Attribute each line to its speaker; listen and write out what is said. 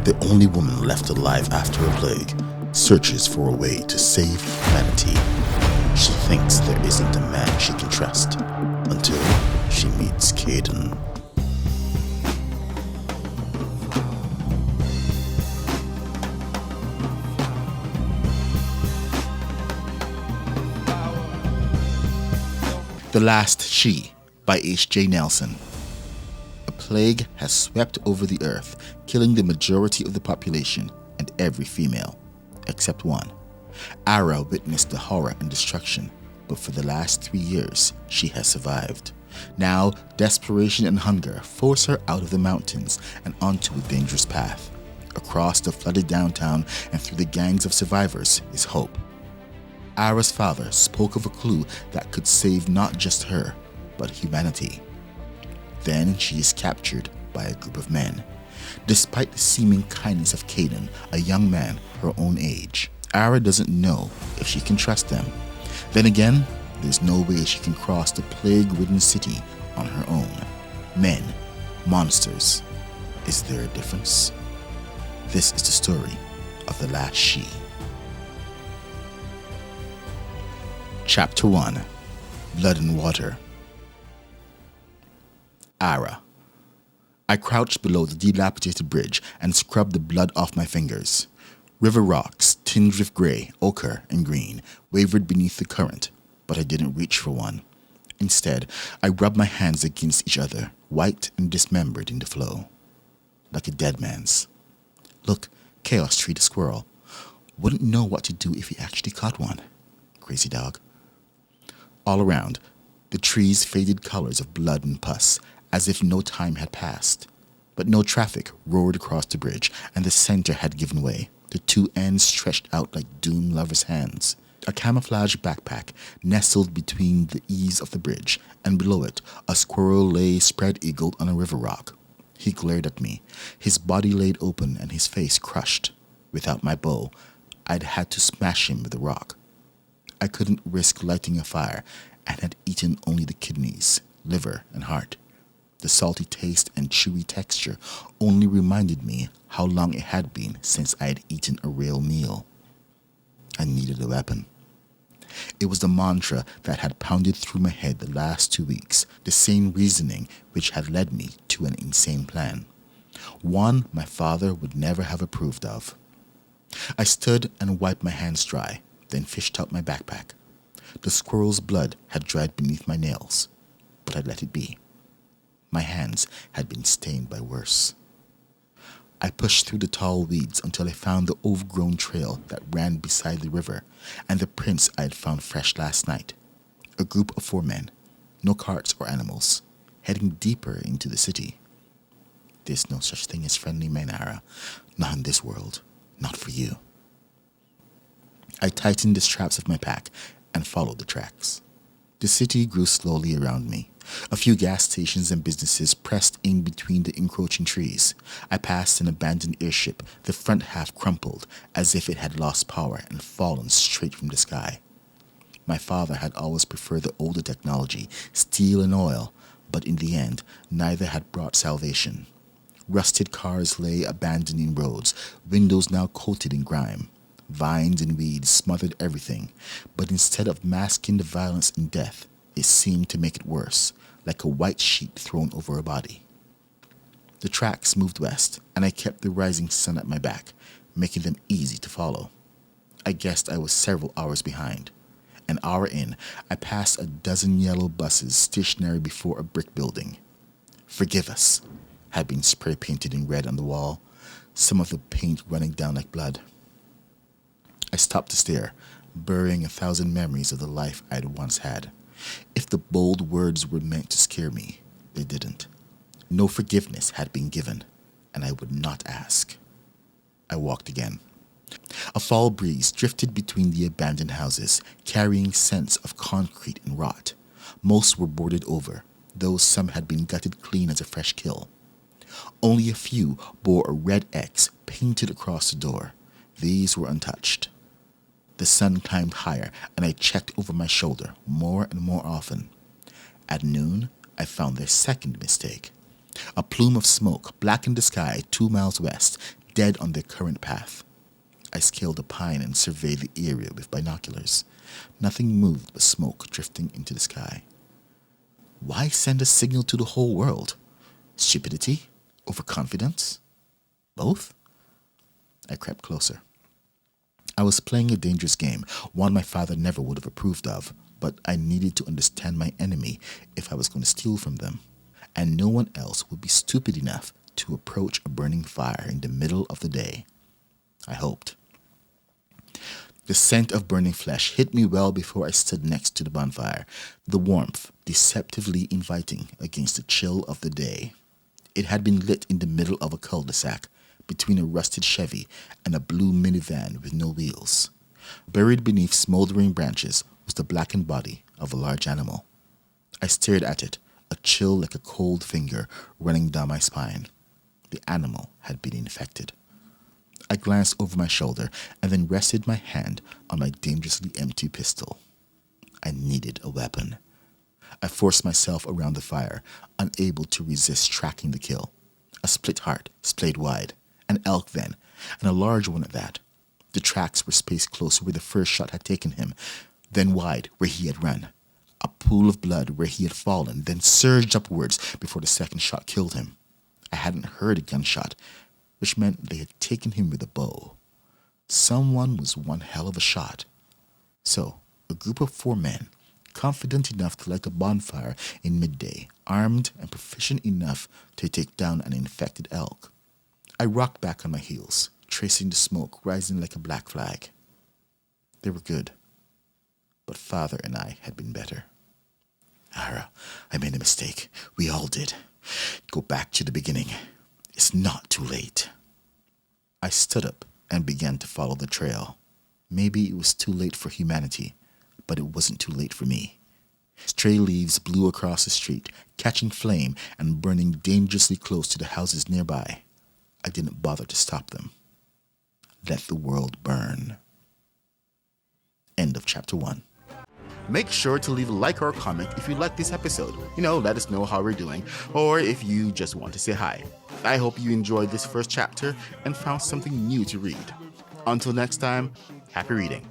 Speaker 1: The only woman left alive after a plague searches for a way to save humanity. She thinks there isn't a man she can trust until she meets Kaden. The Last She by H.J. Nelson. A plague has swept over the earth, killing the majority of the population and every female, except one. Ara witnessed the horror and destruction, but for the last 3 years, she has survived. Now, desperation and hunger force her out of the mountains and onto a dangerous path. Across the flooded downtown and through the gangs of survivors is hope. Ara's father spoke of a clue that could save not just her, but humanity. Then she is captured by a group of men. Despite the seeming kindness of Kaden, a young man her own age, Ara doesn't know if she can trust them. Then again, there's no way she can cross the plague-ridden city on her own. Men, monsters. Is there a difference? This is the story of The Last She. Chapter 1. Blood and Water. Ara. I crouched below the dilapidated bridge and scrubbed the blood off my fingers. River rocks, tinged with grey, ochre, and green, wavered beneath the current, but I didn't reach for one. Instead, I rubbed my hands against each other, white and dismembered in the flow. Like a dead man's. Look, Chaos treed a squirrel. Wouldn't know what to do if he actually caught one. Crazy dog. All around, the trees faded colors of blood and pus, as if no time had passed. But no traffic roared across the bridge, and the center had given way. The two ends stretched out like doomed lovers' hands. A camouflage backpack nestled between the eaves of the bridge, and below it, a squirrel lay spread-eagled on a river rock. He glared at me, his body laid open and his face crushed. Without my bow, I'd had to smash him with a rock. I couldn't risk lighting a fire and had eaten only the kidneys, liver, and heart. The salty taste and chewy texture only reminded me how long it had been since I had eaten a real meal. I needed a weapon. It was the mantra that had pounded through my head the last 2 weeks, the same reasoning which had led me to an insane plan. One my father would never have approved of. I stood and wiped my hands dry, then fished out my backpack. The squirrel's blood had dried beneath my nails, but I let it be. My hands had been stained by worse. I pushed through the tall weeds until I found the overgrown trail that ran beside the river and the prints I had found fresh last night. A group of 4 men, no carts or animals, heading deeper into the city. There's no such thing as friendly men, Ara. Not in this world. Not for you. I tightened the straps of my pack and followed the tracks. The city grew slowly around me. A few gas stations and businesses pressed in between the encroaching trees. I passed an abandoned airship, the front half crumpled as if it had lost power and fallen straight from the sky. My father had always preferred the older technology, steel and oil, but in the end, neither had brought salvation. Rusted cars lay abandoned in roads, windows now coated in grime. Vines and weeds smothered everything, but instead of masking the violence and death, it seemed to make it worse, like a white sheet thrown over a body. The tracks moved west, and I kept the rising sun at my back, making them easy to follow. I guessed I was several hours behind. An hour in, I passed a dozen yellow buses stationary before a brick building. "Forgive us," had been spray painted in red on the wall, some of the paint running down like blood. I stopped to stare, burying 1,000 memories of the life I had once had. If the bold words were meant to scare me, they didn't. No forgiveness had been given, and I would not ask. I walked again. A fall breeze drifted between the abandoned houses, carrying scents of concrete and rot. Most were boarded over, though some had been gutted clean as a fresh kill. Only a few bore a red X painted across the door. These were untouched. The sun climbed higher, and I checked over my shoulder more and more often. At noon, I found their second mistake. A plume of smoke blackened the sky 2 miles west, dead on their current path. I scaled a pine and surveyed the area with binoculars. Nothing moved but smoke drifting into the sky. Why send a signal to the whole world? Stupidity? Overconfidence? Both? I crept closer. I was playing a dangerous game, one my father never would have approved of, but I needed to understand my enemy if I was going to steal from them. And no one else would be stupid enough to approach a burning fire in the middle of the day. I hoped. The scent of burning flesh hit me well before I stood next to the bonfire, the warmth deceptively inviting against the chill of the day. It had been lit in the middle of a cul-de-sac, between a rusted Chevy and a blue minivan with no wheels. Buried beneath smoldering branches was the blackened body of a large animal. I stared at it, a chill like a cold finger running down my spine. The animal had been infected. I glanced over my shoulder and then rested my hand on my dangerously empty pistol. I needed a weapon. I forced myself around the fire, unable to resist tracking the kill. A split heart, splayed wide. An elk then, and a large one at that. The tracks were spaced close where the first shot had taken him, then wide where he had run. A pool of blood where he had fallen, then surged upwards before the second shot killed him. I hadn't heard a gunshot, which meant they had taken him with a bow. Someone was one hell of a shot. So, a group of 4 men, confident enough to light a bonfire in midday, armed and proficient enough to take down an infected elk. I rocked back on my heels, tracing the smoke rising like a black flag. They were good, but Father and I had been better. Ara, I made a mistake. We all did. Go back to the beginning. It's not too late. I stood up and began to follow the trail. Maybe it was too late for humanity, but it wasn't too late for me. Stray leaves blew across the street, catching flame and burning dangerously close to the houses nearby. I didn't bother to stop them. Let the world burn. End of chapter 1. Make sure to leave a like or a comment if you like this episode. Let us know how we're doing, or if you just want to say hi. I hope you enjoyed this first chapter and found something new to read. Until next time, happy reading.